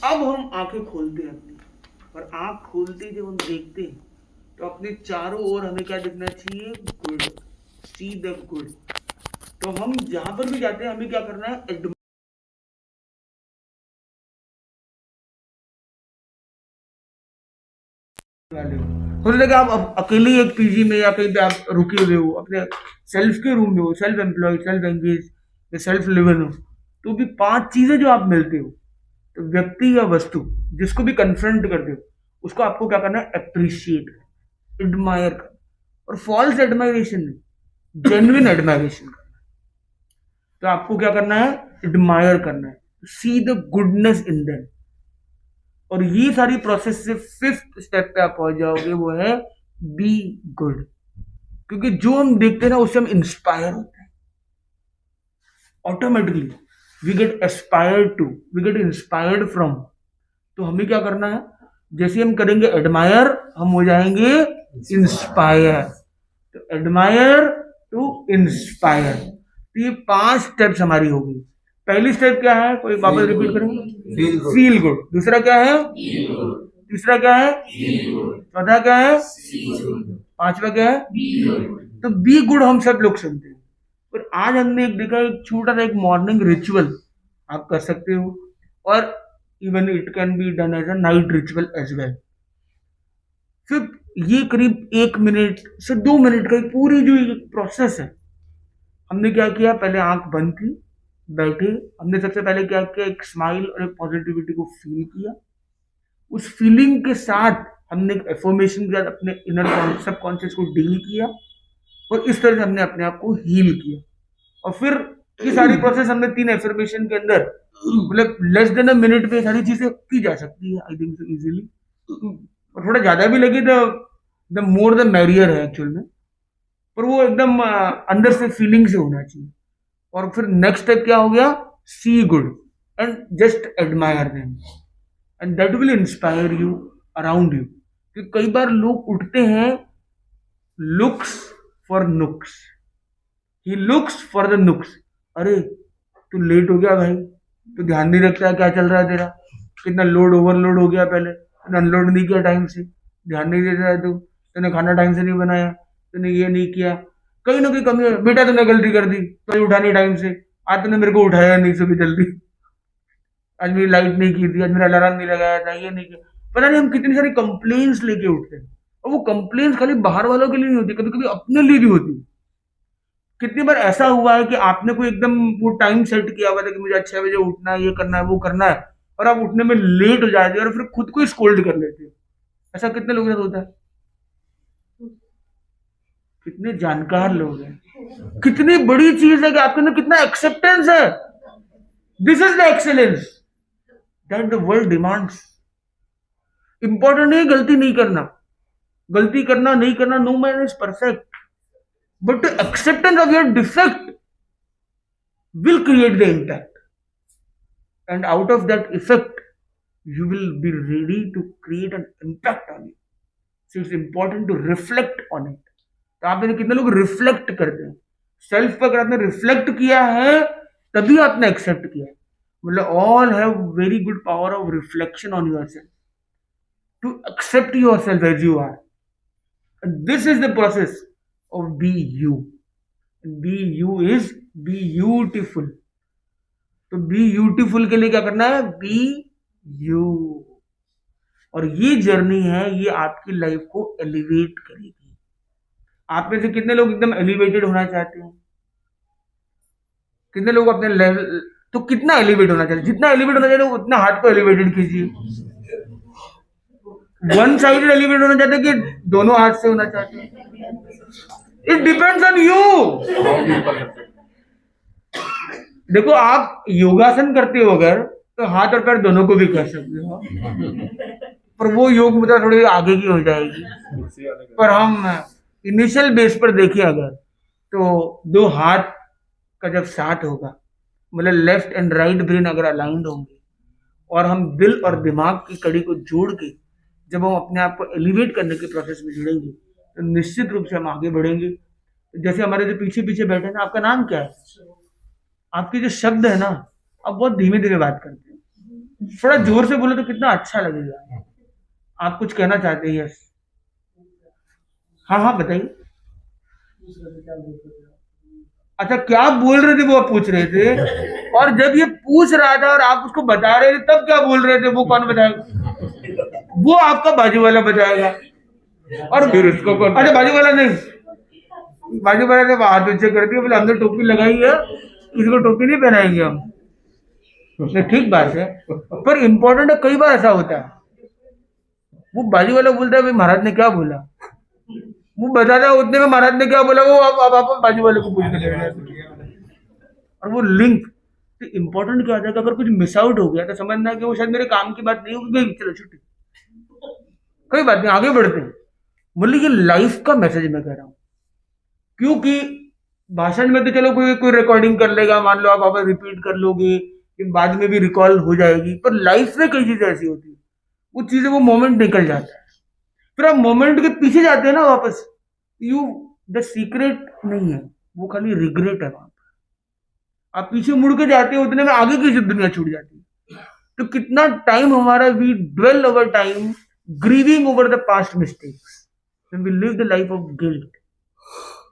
अब हम आंखें खोलते हैं अपनी, और आंख खोलते ही जब हम देखते हैं तो अपने चारों ओर हमें क्या दिखना चाहिए? गुड। See the good. तो हम जहां पर भी जाते हैं हमें क्या करना है? वाले हो सकता है कि आप अकेले एक पीजी में या कहीं पे आप रुके हुए हो, अपने सेल्फ के रूम में हो, सेल्फ एम्प्लॉयड, सेल्फ एंगेज या सेल्फ लिवन हो, तो भी 5 चीजें जो आप मिलते हो, तो व्यक्ति या वस्तु जिसको भी कन्फ्रंट करते हो उसको आपको क्या करना है? अप्रिशिएट, एडमायर करना। और फॉल्स एडमायरेशन नहीं, जेन्युइन एडमायरेशन करना। तो आपको क्या करना है? एडमायर करना है, see the goodness in them. और ये सारी प्रोसेस से 5th स्टेप पे आप पहुंच जाओगे, वो है बी गुड। क्योंकि जो हम देखते हैं ना उससे हम इंस्पायर होते हैं automatically. We get aspired to, we get inspired from. तो हमें क्या करना है? जैसे हम करेंगे एडमायर, हम हो जाएंगे इंस्पायर। तो एडमायर टू इंस्पायर, तो ये 5 स्टेप्स हमारी होगी। पहली स्टेप क्या है? कोई वापस रिपीट करेंगे? Feel good. दूसरा क्या है? तीसरा क्या है? चौथा क्या है? पांचवा क्या है? तो बी गुड हम सब लोग सुनते हैं, पर आज हमने एक देखा, एक छोटा सा एक मॉर्निंग रिचुअल आप कर सकते हो, और even it can be done as a night ritual as well. फिर ये करीब 1 मिनट से 2 मिनट का एक पूरी जो प्रोसेस है, हमने क्या किया? पहले आंख बंद थी, बैठे, हमने सबसे पहले क्या किया? एक स्माइल और एक पॉजिटिविटी को फील किया। उस फीलिंग के साथ हमने एक एफर्मेशन के साथ अपने इनर सबकॉन्शियस को डील किया, और इस तरह से हमने अपने आप को हील किया। और फिर ये सारी प्रोसेस हमने 3 एफर्मेशन के अंदर, मतलब लेस देन अ मिनट पे सारी चीजें की जा सकती है, आई थिंक सो इजीली। और थोड़ा ज्यादा भी लगे तो द मोर द मैरियर है एक्चुअल में, पर वो एकदम अंदर से फीलिंग से होना चाहिए। और फिर नेक्स्ट स्टेप क्या हो गया? See good and just admire them, and that will inspire you around you. क्योंकि कई बार लोग उठते हैं लुक्स फॉर नुक्स, ही लुक्स फॉर द नुक्स। अरे तू लेट हो गया भाई, तू ध्यान नहीं रखता क्या चल रहा है तेरा, कितना लोड ओवरलोड हो गया, पहले तूने अनलोड नहीं किया टाइम से, ध्यान नहीं देता है तू, तूने खाना टाइम से नहीं बनाया, तूने ये नहीं किया, कहीं ना कहीं कमी है बेटा, तूने गलती कर दी, तो उठा नहीं टाइम से, आज तूने मेरे को उठाया नहीं सुबह जल्दी, आज मेरी लाइट नहीं की थी, आज मेरा अलार्म नहीं लगाया था, ये नहीं किया। पता नहीं हम कितनी सारी कंप्लेन्स लेके उठते हैं, और वो कंप्लेन्स खाली बाहर वालों के लिए नहीं होती, कभी कभी अपने लिए भी होती। कितनी बार ऐसा हुआ है कि आपने कोई एकदम वो टाइम सेट किया हुआ था कि मुझे 6 बजे उठना है, ये करना है, वो करना है, और आप उठने में लेट हो जाते हैं और फिर खुद को स्कोल्ड कर लेते हैं। ऐसा कितने लोगों के साथ होता है? कितने जानकार लोग हैं। कितनी बड़ी चीज है कि आपके अंदर कितना एक्सेप्टेंस है। This is the excellence that the world demands. Important नहीं गलती नहीं करना, गलती करना नहीं करना, no man is perfect, but acceptance of your defect will create the impact, and out of that effect you will be ready to create an impact on it. So it's important to reflect on it. तो आप में कितने लोग reflect करते हैं self पर? अगर आपने रिफ्लेक्ट किया है तभी आपने एक्सेप्ट किया है। मतलब all have very good power of reflection on yourself, to accept yourself as you are. This is the process of be you. Be you is be beautiful. तो be beautiful के लिए क्या करना है? Be you. और ये journey है, ये आपकी लाइफ को एलिवेट करेगी। आप में से कितने लोग एकदम एलिवेटेड होना चाहते हैं? कितने लोग अपने लेवल, तो कितना एलिवेट होना चाहिए? जितना एलिवेट होना चाहिए उतना हाथ को एलिवेटेड कीजिए। वन साइडेड एलिवेट होना चाहते हैं कि दोनों हाथ से होना चाहते हैं? It depends on you. देखो आप योगासन करते हो अगर, तो हाथ और पैर दोनों को भी कर सकते हो, पर वो योग मुद्रा थोड़ी आगे की हो जाएगी। पर हम इनिशियल बेस पर देखें अगर, तो दो हाथ का जब साथ होगा, मतलब लेफ्ट एंड राइट ब्रेन अगर अलाइंड होंगे, और हम दिल और दिमाग की कड़ी को जोड़ के जब हम अपने आप को एलिवेट करने के प्रोसेस में जुड़ेंगे, तो निश्चित रूप से हम आगे बढ़ेंगे। जैसे हमारे जो पीछे पीछे बैठे हैं ना, आपका नाम क्या है? आपके जो शब्द है ना, आप बहुत धीमे धीमे बात करते हैं, थोड़ा जोर से बोले तो कितना अच्छा लगेगा। आप कुछ कहना चाहते हैं? यस, हाँ हाँ बताइए। अच्छा, क्या बोल रहे थे वो आप पूछ रहे थे, और जब ये पूछ रहा था और आप उसको बता रहे थे तब क्या बोल रहे थे, वो कौन बताएगा? वो आपका बाजू वाला बताएगा। और फिर उसको कौन? अच्छा, बाजू वाला नहीं, बाजू वाला ने हाथ नीचे कर दिया, बोले हमने टोपी लगाई है, किसी को टोपी नहीं पहनाएंगे हम। ये ठीक बात है, पर इम्पोर्टेंट है, कई बार ऐसा होता है वो बाजू वाला बोलता है भाई महाराज ने क्या बोला, वो बताता है उतने में महाराज ने क्या बोला, वो अब आप बाजू वाले को पूछ के चले जाते हैं। और वो लिंक, तो इम्पोर्टेंट क्या होता है कि अगर कुछ मिस आउट हो गया तो समझना कि वो शायद मेरे काम की बात नहीं होगी, चलो छुट्टी, कोई बात नहीं, आगे बढ़ते हैं। बोले ये लाइफ का मैसेज मैं कह रहा हूँ, क्योंकि भाषण में तो चलो कोई कोई रिकॉर्डिंग कर लेगा, मान लो आप वापस रिपीट कर लोगे, कि बाद में भी रिकॉल हो जाएगी, पर लाइफ में कई चीजें ऐसी होती है, वो चीजें, वो मोमेंट निकल जाता है, फिर आप मोमेंट के पीछे जाते हैं ना वापस, यू, द सीक्रेट नहीं है, वो खाली रिग्रेट है वहां पर, आप पीछे मुड़ के जाते हो उतने में आगे की दुनिया छूट जाती है। तो कितना टाइम हमारा, we dwell over time grieving over the past mistakes, when we live the life of guilt,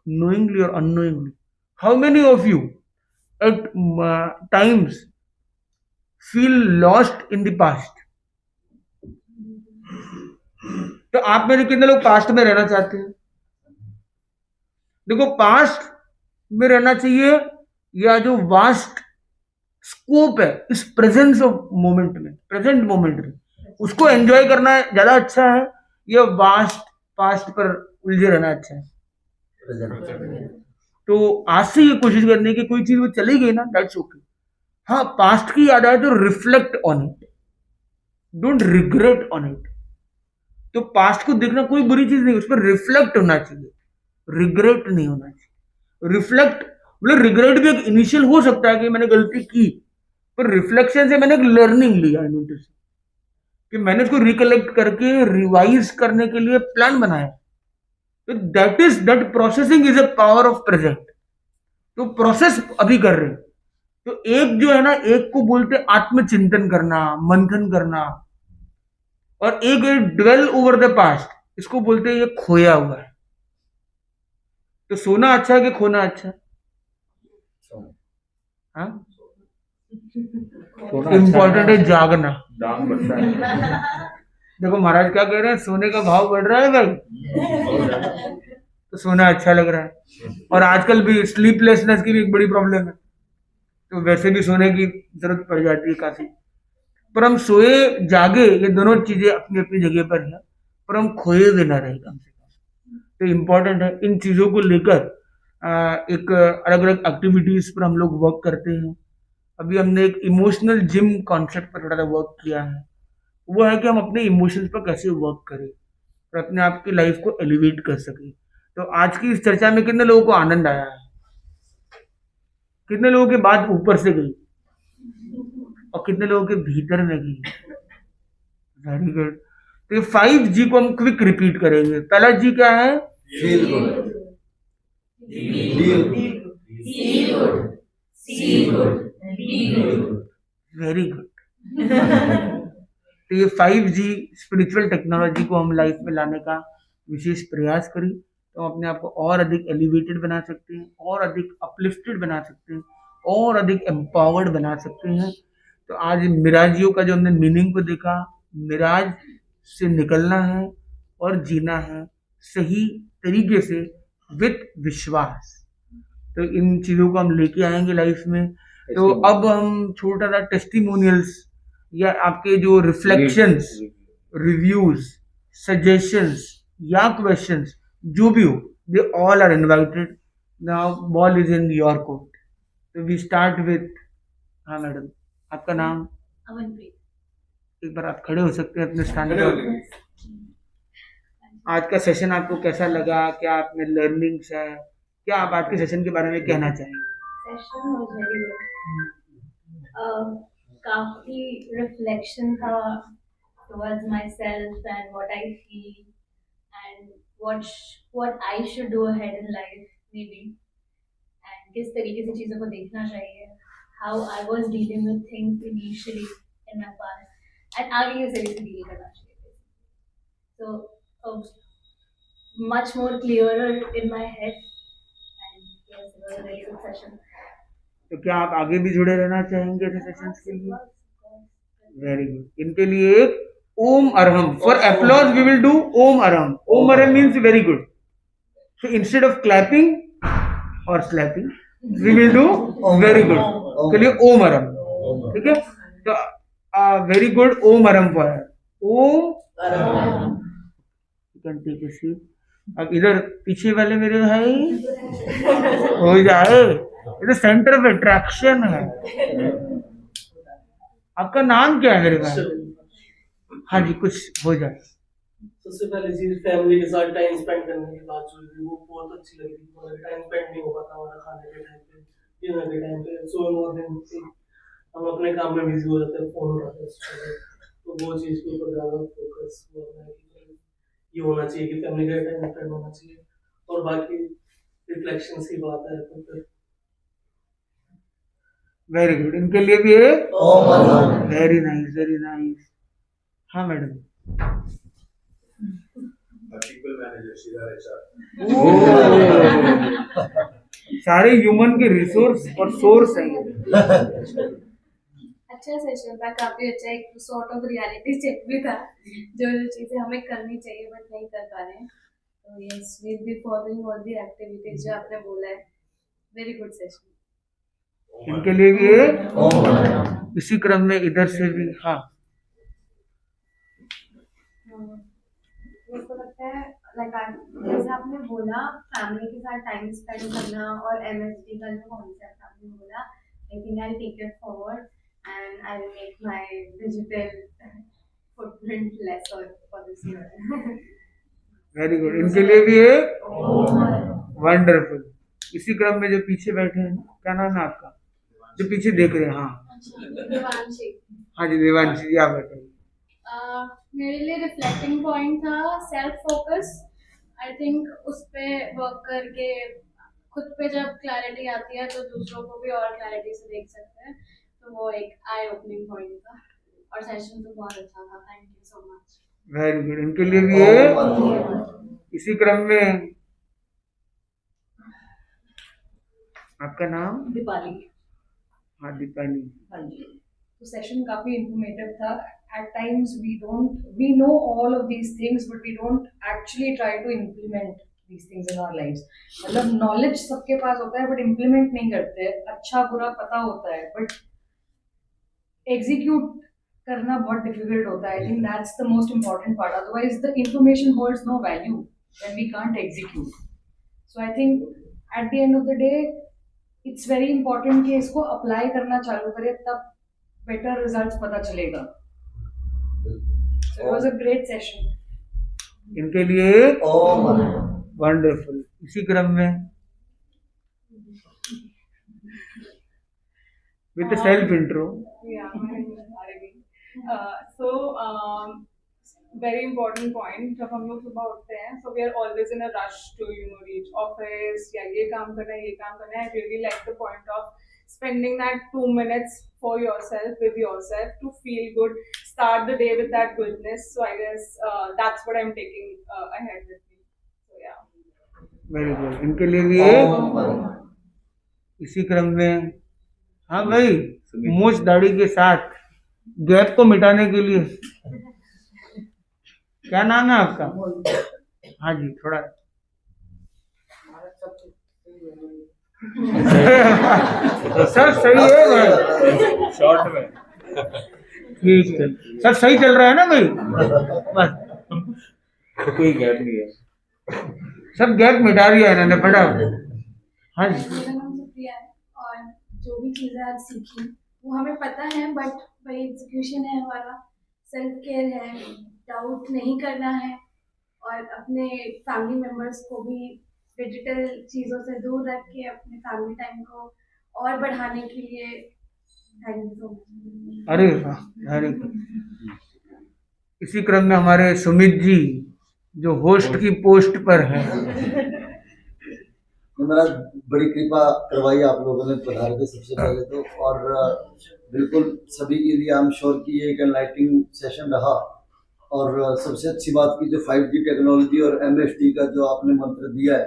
knowingly or unknowingly. How many of you at times feel lost in the past? तो आप में से कितने लोग past में रहना चाहते हैं? देखो, पास्ट में रहना चाहिए, या जो वास्ट स्कोप है इस प्रेजेंस ऑफ मोमेंट में, प्रेजेंट मोमेंट में, उसको एंजॉय करना ज्यादा अच्छा है, या वास्ट पास्ट पर उलझे रहना अच्छा है? तो आज से ये कोशिश करनी है कि कोई चीज वो चली गई ना, दैट्स ओके। हाँ, पास्ट की याद आए तो reflect on it, don't regret on it. तो पास्ट को देखना कोई बुरी चीज नहीं, उस पर रिफ्लेक्ट होना चाहिए, रिग्रेट नहीं होना चाहिए। रिफ्लेक्ट मतलब रिग्रेट भी एक इनिशियल हो सकता है कि मैंने गलती की, पर रिफ्लेक्शन से मैंने एक लर्निंग लिया, आई नोटिस कि मैंने उसको रिकलेक्ट करके रिवाइज करने के लिए प्लान बनाया। तो that processing is a power of present. तो प्रोसेस अभी कर रहे हैं। तो एक जो है ना, एक को बोलते आत्मचिंतन करना, मंथन करना, और एक ड्वेल ओवर द पास्ट, इसको बोलते हैं ये खोया हुआ है। तो सोना अच्छा है कि खोना अच्छा है? हाँ, इम्पोर्टेंट है जागना। देखो महाराज क्या कह रहे हैं, सोने का भाव बढ़ रहा है भाई, तो सोना अच्छा लग रहा है। और आजकल भी स्लीपलेसनेस की भी एक बड़ी प्रॉब्लम है, तो वैसे भी सोने की जरूरत पड़ जाती है काफी। पर हम सोए जागे, ये दोनों चीजें अपनी अपनी जगह पर है, पर हम खोए भी ना रहे कम से कम। तो इम्पोर्टेंट है इन चीजों को लेकर एक अलग अलग एक्टिविटीज पर हम लोग वर्क करते हैं। अभी हमने एक इमोशनल जिम कॉन्सेप्ट पर थोड़ा सा वर्क किया है, वो है कि हम अपने इमोशंस पर कैसे वर्क करें और अपने आप की लाइफ को एलिवेट कर सकें। तो आज की इस चर्चा में कितने लोगों को आनंद आया है? कितने लोगों की बात ऊपर से गई और कितने लोगों के भीतर में गई? Very good. तो ये 5G को हम क्विक रिपीट करेंगे। पहला जी क्या है? Feel good, very good. तो ये 5G स्पिरिचुअल टेक्नोलॉजी को हम लाइफ में लाने का विशेष प्रयास करें, तो हम अपने आप को और अधिक एलिवेटेड बना सकते हैं, और अधिक अपलिफ्टेड बना सकते हैं, और अधिक एम्पावर्ड बना सकते हैं। तो आज मिराजियों का जो हमने मीनिंग को देखा, मिराज से निकलना है और जीना है सही तरीके से, विथ विश्वास। तो इन चीजों को हम लेके आएंगे लाइफ में। तो अब हम छोटा सा टेस्टिमोनियल्स या आपके जो रिफ्लेक्शंस, रिव्यूज, सजेशंस या क्वेश्चंस जो भी हो, they all are invited. Now ball is in your court. तो वी स्टार्ट विथ, हाँ मैडम, आपका नाम? अमनप्रीत। एक बार आप खड़े हो सकते हैं अपने स्थान पर। आज का सेशन आपको कैसा लगा? क्या आपने लर्निंग्स है? क्या आप आज के सेशन के बारे में कहना चाहेंगे? Session was very good. काफी रिफ्लेक्शन था towards myself and what I feel and what I should do ahead in life maybe, and किस तरीके से चीज़ों को देखना चाहिए, how I was dealing with things initially in my past. And आगे कैसे डील करना चाहिए. So much more clearer in my head, and yes, it was a very good session. तो क्या आप आगे भी जुड़े रहना चाहेंगे ऐसे सेशंस के लिए? Of very good. इनके लिए एक Om Arham. For applause we will do Om Arham. Om Arham means very good. So instead of clapping or slapping, we will do very good. के लिए ओम अरहम. ठीक है. तो very good Om Arham for Om. You can take a seat. अब इधर पीछे वाले मेरे भाई हो जाए. ये तो सेंटर ऑफ अट्रैक्शन है. आपका नाम क्या है मेरे भाई? हाँ जी, कुछ हो जाए. सबसे पहले चीज फैमिली के साथ टाइम स्पेंड करने की बात जो थी वो बहुत अच्छी लगी. थोड़ा टाइम स्पेंड नहीं हो पाता हमारा खाने के टाइम पे, डिनर के टाइम पे. सो मोर देन हम अपने काम में बिजी हो जाते हैं, फोन उठाते हैं. तो वो चीज के ऊपर ज्यादा फोकस हुआ है कि ये होना चाहिए कि फैमिली का टाइम स्पेंड होना चाहिए. और बाकी रिफ्लेक्शन की बात है तो फिर वेरी गुड. इनके लिए भी है वेरी नाइस, वेरी नाइस. हाँ madam. people manager, Shira HR. सारे ह्यूमन के रिसोर्स और सोर्स हैं. अच्छा सेशन था, काफी अच्छा. एक सॉर्ट ऑफ रियलिटी चेक भी था, जो जो चीजें हमें करनी चाहिए बट नहीं कर पा रहे हैं. तो yes, we will be following all the activities जो आपने बोला है. Very good session. इनके लिए भी है. इसी क्रम में इधर से भी. हाँ मेरे को लगता है जैसे आपने बोला फैमिली के साथ टाइम स्पेंड करना और MSD का जो कॉन्सेप्ट आपने बोला, I think I take it forward and I will make my digital footprint lesser for this year. Very good. इनके लिए भी है वंडरफुल. इसी क्रम में जो पीछे बैठे हैं, क्या नाम है आपका जो पीछे देख रहे हैं? हाँ देवांशी. हाँ जी, देवांशी जी आप बताइए. मेरे लिए रिफ्लेक्टिंग पॉइंट था सेल्फ फोकस. आई थिंक उस पे वर्क करके खुद पे जब क्लैरिटी आती है तो दूसरों को भी और क्लैरिटी से देख सकते हैं. तो वो एक आई ओपनिंग पॉइंट था और सेशन तो बहुत अच्छा था. Thank you so much. Very good. इनके लिए भी है. इसी क्रम में आपका नाम? दीपाली. हाँ दीपाली. हाँ जी. तो सेशन काफी इंफॉर्मेटिव था. At times we know all of these things but we don't actually try to implement these things in our lives. मतलब knowledge सबके पास होता है but implement नहीं करते. अच्छा बुरा पता होता है but execute करना बहुत difficult होता है. I think that's the most important part. Otherwise the information holds no value when we can't execute. So I think at the end of the day it's very important कि इसको apply करना चालू करें, तब better results पता चलेगा. So it was a great session. इनके लिए वंडरफुल. इसी क्रम में with self intro. Yeah, my name is Bhargavi. Very important point. जब हम लोग सुबह उठते हैं, so we are always in a rush to reach office या ये काम करना है, ये काम करना है. I really like the point of spending that 2 minutes for yourself, with yourself, to feel good, start the day with that goodness. So I guess that's what I'm taking ahead with me. So yeah. Very good. इनके लिए भी है. इसी क्रम में हाँ भाई, मूछ दाढ़ी के साथ गैप को मिटाने के लिए क्या नाम है आपका? हाँ जी, थोड़ा सर सही है भाई. शॉर्ट में ठीक है सर, सही चल रहा है ना भाई? बस कोई गैप नहीं है. सब गैप मिटा दिया इन्होंने फटाफट. हाँ जी. मेरा नाम सुप्रिया है और जो भी चीज़ें आज सीखी वो हमें पता है बट वही एग्जीक्यूशन है हमारा. सेल्फ केयर है, डाउट नहीं करना है और अपने फैमिली मेम्बर्स को भी डिजिटल चीज़ों से दूर रख के अपने फैमिली टाइम को और बढ़ाने के लिए. Thank you so much. अरे वाह, वेरी गुड. इसी क्रम में हमारे सुमित जी जो होस्ट की पोस्ट पर है. मेरा बड़ी कृपा करवाई आप लोगों ने पधार के सबसे पहले तो, और बिल्कुल सभी के लिए आई एम श्योर कि ये एक एनलाइटिंग सेशन रहा। और सबसे अच्छी बात की जो 5G टेक्नोलॉजी और MSD का जो आपने मंत्र दिया है,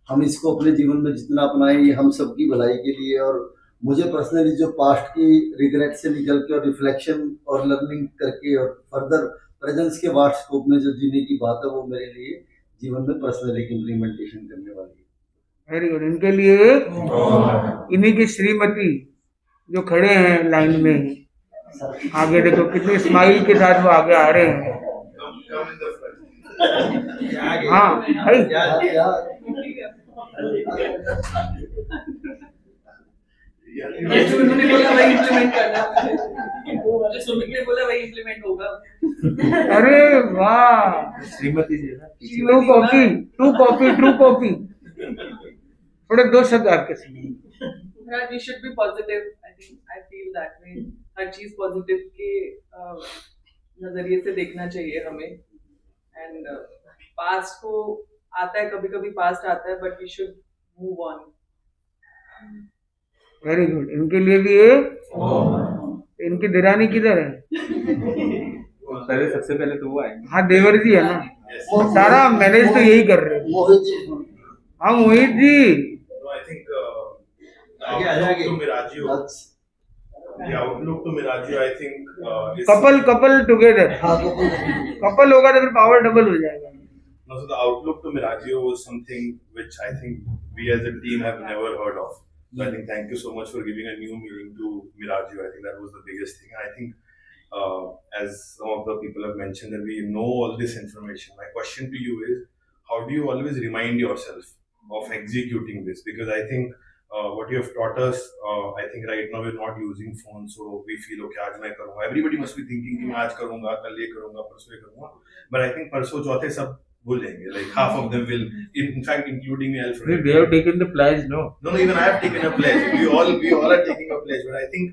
हम इसको अपने जीवन में जितना अपनाएं ये हम सबकी भलाई के लिए। और मुझे पर्सनली जो पास्ट की रिग्रेट से निकल के और रिफ्लेक्शन और लर्निंग करके और फर्दर प्रेजेंस के वास्ट स्कोप में जो जीने की बात है वो मेरे लिए जीवन में पर्सनली इम्प्लीमेंटेशन करने वाली है। Very good. इनके लिए इन्हीं की श्रीमती जो खड़े हैं लाइन में, आगे देखो कितने स्माइल के साथ वो आगे आ रहे हैं। Come in the front. हाँ भाई, उन्होंने बोला वही इम्प्लीमेंट करना, सुमित ने बोला वही इम्प्लीमेंट होगा। अरे वाह, श्रीमती जी ना to copy, to copy, true copy. थोड़े दो शब्द आपके सुनिए। Right, we should be positive. I feel that way. हर चीज पॉजिटिव के नजरिए से देखना चाहिए हमें। एंड पास्ट को आता है, कभी कभी पास्ट आता है, but we should move on. Very good. इनके लिए भी इनकी दिरानी किधर है? पहले सबसे पहले तो वो आएंगे। हाँ, देवर जी है ना, सारा मैनेज तो यही कर रहे हैं। मोहित जी, हाँ Mohit ji, No, I think outlook to Miragio, the outlook to Miragio, I think is couple together, हाँ तो कपल होगा तो फिर पावर डबल हो जाएगा। no, so the outlook to Miragio was something which I think we as a team have never heard of. So I think thank you so much for giving a new meaning to Miragio. I think that was the biggest thing. I think as some of the people have mentioned that we know all this information. My question to you is, how do you always remind yourself of executing this? Because I think what you have taught us, I think right now we're not using phones, so we feel okay, आज मैं करूँगा. Everybody must be thinking कि मैं आज करूँगा, कल ये करूँगा, परसों ये करूँगा. But I think परसों चौथे सब भूल जाएंगे. Like half of them will, in fact, including me, I'll forget. They have taken the pledge, no? No, even I have taken a pledge. We all are taking a pledge, but I think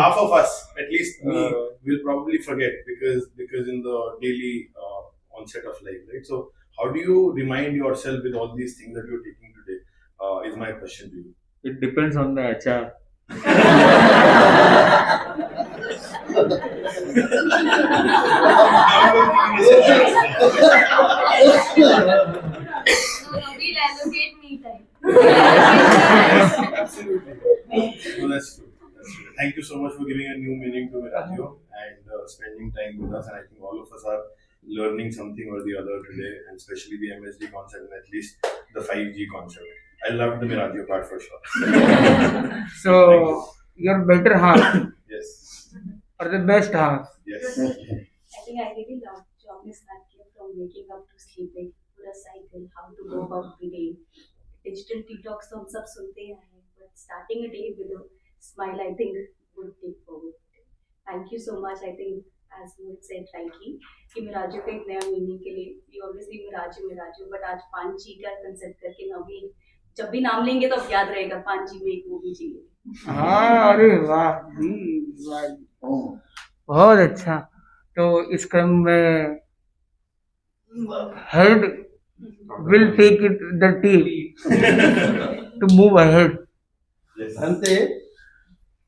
half of us, at least me, will probably forget because in the daily onset of life, right? So how do you remind yourself with all these things that you're taking today? Is my question to you. It depends on the HR. We'll allocate me time. Absolutely. No, that's true. Thank you so much for giving a new meaning to Miragio and spending time with us. And I think all of us are learning something or the other today, and especially the MSD concept and at least the 5G concept. I loved the Miragio part for sure. So your better half Yes. or the best half. Yes. I think I really love Johnny's idea from waking up to sleeping, पूरा cycle, how to go about the day. Digital detox तो हम सब सुनते हैं, but starting a day with a smile, I think would take forward. Thank you so much. I think as Mohit said rightly, कि Miragio का एक नया meaning के लिए we always say Miragio, but आज 5G का concept करके ना भी जब भी नाम लेंगे तो अब याद रहेगा 5G में एक वो भी चाहिए। हाँ, अरे वाह जी, वाह जी, बहुत अच्छा। तो इस क्रम में head will take it the team to move ahead. अंते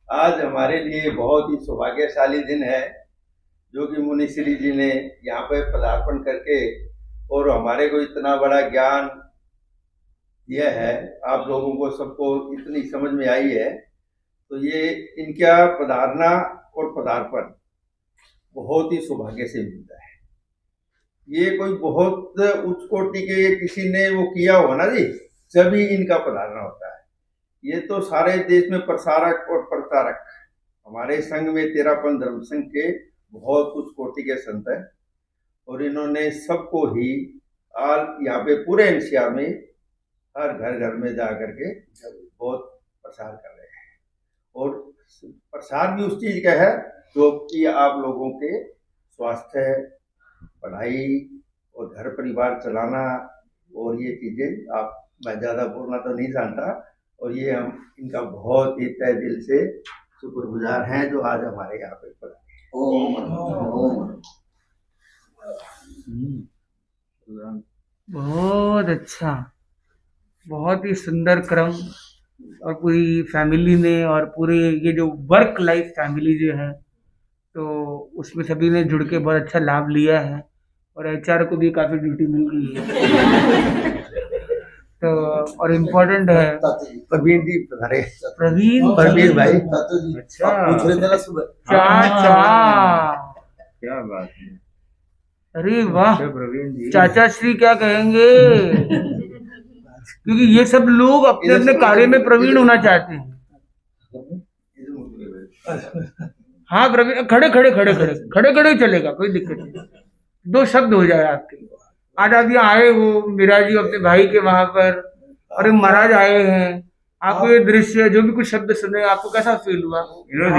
आज हमारे लिए बहुत ही सौभाग्यशाली दिन है जो कि मुनिश्री जी ने यहाँ पे पदार्पण करके और हमारे को इतना बड़ा ज्ञान दिया है, आप लोगों को सबको इतनी समझ में आई है, तो ये इनका पधारना और पदार्पण बहुत ही सौभाग्य से मिलता है। ये कोई बहुत उच्च कोटि के किसी ने वो किया होगा ना जी, जब ही इनका पधारना होता है। ये तो सारे देश में प्रसारक और प्रचारक, हमारे संघ में 13 धर्म संघ के बहुत उच्च कोटि के संत हैं और इन्होंने सबको ही यहाँ पे पूरे एनसीआर में हर घर में जा करके बहुत प्रसार कर रहे हैं। और प्रसार भी उस चीज का है जो कि आप लोगों के स्वास्थ्य, पढ़ाई और घर परिवार चलाना और ये चीजें, आप मैं ज्यादा बोलना तो नहीं जानता, और ये हम इनका बहुत ही तहे दिल से शुक्रगुजार हैं जो आज हमारे यहाँ पे पधारे। बहुत अच्छा, बहुत ही सुंदर क्रम, और पूरी फैमिली ने और पूरे ये जो वर्क लाइफ फैमिली जो है, तो उसमें सभी ने जुड़ के बहुत अच्छा लाभ लिया है और एचआर को भी काफ़ी ड्यूटी मिल गई है। तो और इम्पोर्टेंट है तातो जी, प्रवीण जी पधारे। प्रवीण भाई। तातो जी, अच्छा। आप पूछ रहे थे ना सुबह। चाचा, क्या बात है। अरे वाह, प्रवीण जी चाचा श्री क्या कहेंगे, क्योंकि ये सब लोग अपने अपने कार्य में प्रवीण होना चाहते हैं। हाँ प्रवीण, खड़े खड़े खड़े खड़े खड़े खड़े ही चलेगा, कोई दिक्कत नहीं, 2 शब्द हो जाए आपके। आज आप यहाँ आए हो मीरा जी अपने भाई के वहां पर, और एक महाराज आए हैं, आपको ये दृश्य जो भी कुछ शब्द सुने आपको कैसा फील हुआ?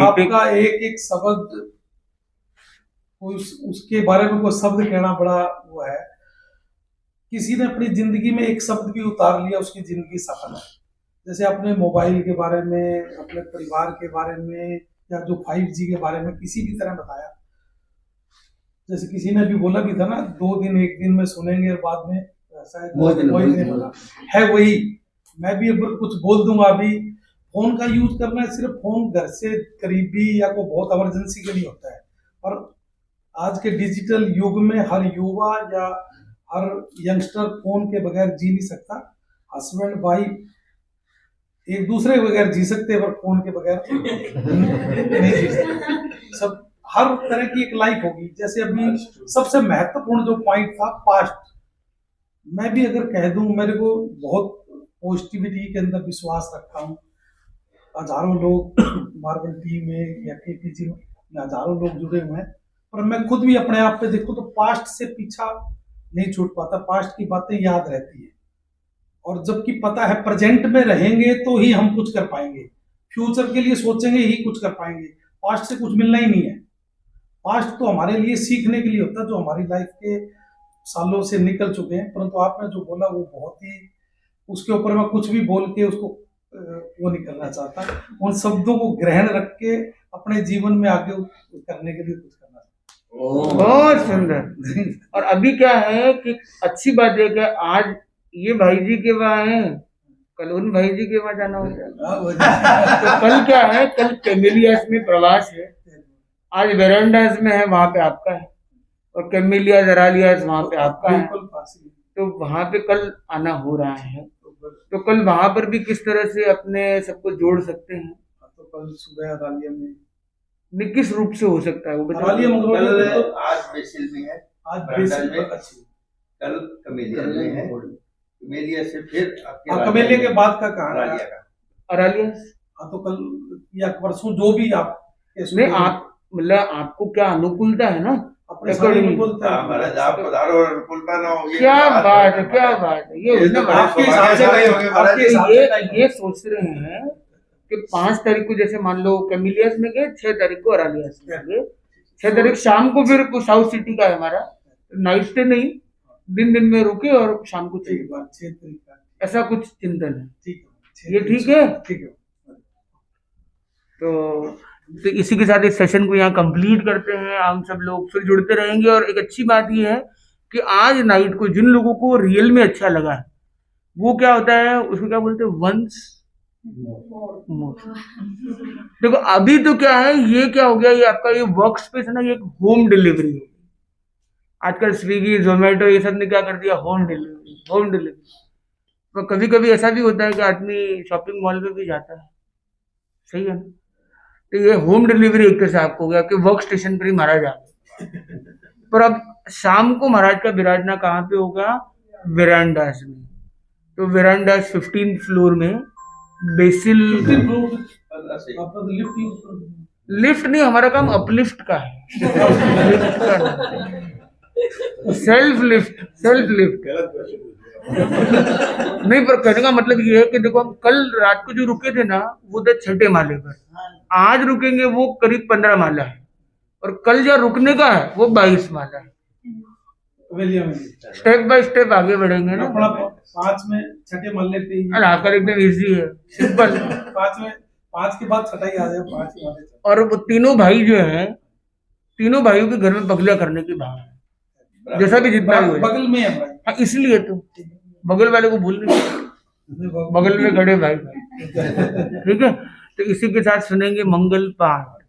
आपका एक एक शब्द उसके बारे में कोई शब्द कहना बड़ा वो है। किसी ने अपनी जिंदगी में एक शब्द भी उतार लिया, उसकी जिंदगी सफल है। जैसे अपने मोबाइल के बारे में, अपने परिवार के बारे में, या जो 5G के बारे में किसी भी तरह बताया। जैसे किसी ने भी बोला भी था ना, 2 दिन 1 दिन में सुनेंगे और बाद में शायद वही नहीं बोला है। वही मैं भी अब कुछ बोल दूंगा। अभी फोन का यूज करना है, सिर्फ फोन घर से करीबी या कोई बहुत इमरजेंसी के लिए होता है। और आज के डिजिटल युग में हर युवा या हर यंगस्टर फोन के बगैर जी नहीं सकता। हस्बैंड वाइफ एक दूसरे के बगैर जी सकते हैं, पर फोन के बगैर नहीं जी सकते। सब हर तरह की एक लाइफ होगी। जैसे अभी सबसे महत्वपूर्ण जो पॉइंट था पास्ट, मैं भी अगर कह दूं, मेरे को बहुत पॉजिटिविटी के अंदर विश्वास रखता हूँ। हजारों लोग मार्बल टीम में या KPG में हजारों लोग जुड़े हुए हैं, पर मैं खुद भी अपने आप पे देखूं तो पास्ट से पीछा नहीं छूट पाता। पास्ट की बातें याद रहती है, और जबकि पता है प्रेजेंट में रहेंगे तो ही हम कुछ कर पाएंगे, फ्यूचर के लिए सोचेंगे ही कुछ कर पाएंगे। पास्ट से कुछ मिलना ही नहीं है। पास्ट तो हमारे लिए सीखने के लिए होता है, जो हमारी लाइफ के सालों से निकल चुके हैं। परंतु आपने जो बोला वो बहुत ही, उसके ऊपर मैं कुछ भी बोल के उसको वो नहीं करना चाहता। उन शब्दों को ग्रहण रख के अपने जीवन में आगे करने के लिए कुछ करना चाहता। बहुत सुंदर। और अभी क्या है कि अच्छी बात है कि आज ये भाई जी के वहाँ है, कल उन भाई जी के वहाँ जाना हो जाएगा। तो कल क्या है, कल कैमेलियास में प्रवास है, आज वेरांडास में है, वहां पे आपका है, और कैमेलियास अरालियास वहां पे आपका है। तो वहां पे कल आना हो रहा है, तो कल वहां पर भी किस तरह से अपने सबको जोड़ सकते हैं? तो कल सुबह अरालिया में किस रूप से हो सकता है वो अरालिया कल आज बेसिल में है, आज बेसिल बेसिल में, कल कमेलिया में है, कमेलिया से फिर आपके कमेलिया के बाद का कहाँ अरालिया का। अरालियास। हाँ, तो कल या परसों जो भी आप नहीं, आप मतलब आपको क्या अनुकूलता है ना अपने सारे में बोलते हैं। महाराज आप पधारो और अनुकूलता ना हो, ये क्या बात है, है क्या बात है। ये ये तो बड़े आपके हिसाब से सौभाग्यशाली हो गए महाराज। आपके हिसाब से टाइम ये सोच रहे हैं कि 5 तारीख को जैसे मान लो कैमिलियस में गए, 6 तारीख को अरालियास में गए, 6 तारीख शाम को फिर साउथ सिटी का है हमारा नाइट स्टे, नहीं दिन में रुके और शाम को चले, 6 तारीख का। ऐसा कुछ चिंतन है। ठीक है, ये ठीक है। ठीक है। तो इसी के साथ इस सेशन को यहाँ कंप्लीट करते हैं। हम सब लोग फिर जुड़ते रहेंगे। और एक अच्छी बात ये है कि आज नाइट को जिन लोगों को रियल में अच्छा लगा है, वो क्या होता है, उसको क्या बोलते हैं, वंस मोर। देखो अभी तो क्या है, ये क्या हो गया, ये आपका ये वर्क स्पेस है ना, ये एक होम डिलीवरी हो गई। आजकल स्विगी जोमेटो ये सब ने क्या कर दिया, होम डिलीवरी। तो कभी कभी ऐसा भी होता है कि आदमी शॉपिंग मॉल में भी जाता है, सही है ना। तो ये होम डिलीवरी एक तरह से आपको हो गया कि वर्क स्टेशन पर ही महाराज आ गए। पर अब शाम को महाराज का विराजना कहाँ पे होगा, वेरांडास में। तो वेरांडास 15th फ्लोर में बेसिल। लिफ्ट नहीं, हमारा काम अपलिफ्ट का है। सेल्फ लिफ्ट नहीं। पर कहने का मतलब ये है कि देखो हम कल रात को जो रुके थे ना, वो थे 6ठे माले पर, आज रुकेंगे वो करीब 15 माला है, और कल जो रुकने का है वो 22 माला है। स्टेप बाय स्टेप आगे बढ़ेंगे ना। 5 में 6ठे मल्ले पे ही। अरे आपका एकदम इजी है, सिंपल। 5 के बाद 6ठा ही आ जाए, 5 के बाद। और वो तीनों भाई जो हैं, तीनों भाइयों के घर में बगलिया करने की भाव है, जैसा भी जितना भी हो जाए। बगल में है भाई। हाँ, इसलिए तो बगल वाले को भूल नहीं। बगल में खड़े भाई, ठीक है। तो इसी के साथ सुनेंगे मंगल पाठ।